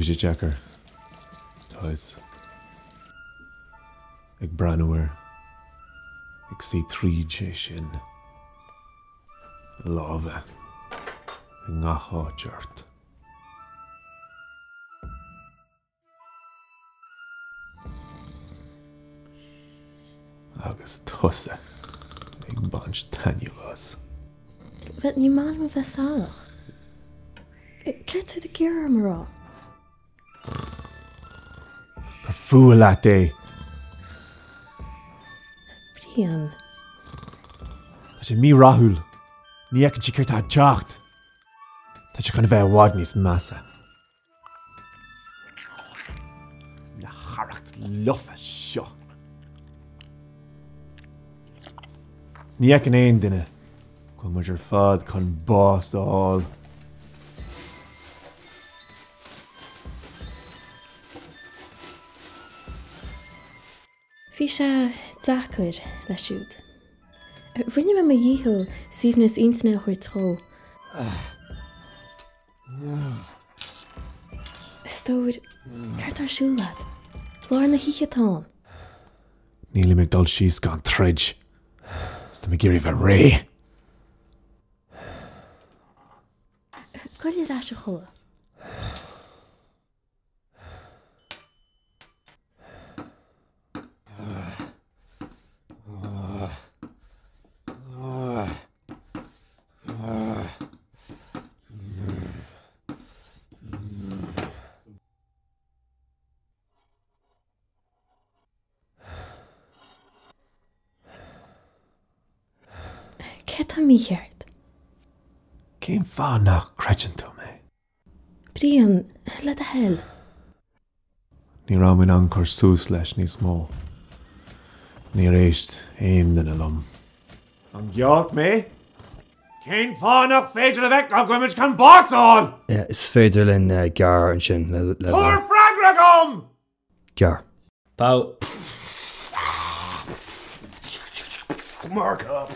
sé Jackar. Toys. Ag Branwer. Ag sí tríd sé sin. Láve. Ag ngachá agus tusa ag bans tanniulas. But ní mála a bheith salach. Cetu de gear marrá. Ar fuail leat é. Brian. Tá sé mí rathúil. Ní ecann si ceirt a teacht. Tá sé chuna bheith bhád níos measa. Na characht lufa seo. Ní ecann éon duine chun muid ar fad chun bás áil. Bhí sé dacuir le siúd. Rinne me dhíthil suimhnas intna chuir tró. Stóir, ceart ar siúlad. Lár na híchatán. Níl me dul síos gan trid. Sta me géirí bheith ré. Coile leis a chola. Tá mí cheart. Céim fá nach creidin tú mé. Brian, le a hell. Ní ramin ancor sús leis níos mó. Ní réist éim den alum. An ghealt mé? Céim fá nach féidir a bheith a gwimmid can básáil! Is féidir linn gar an sin. Túr fragra gom! Gar. Pau. Mark up.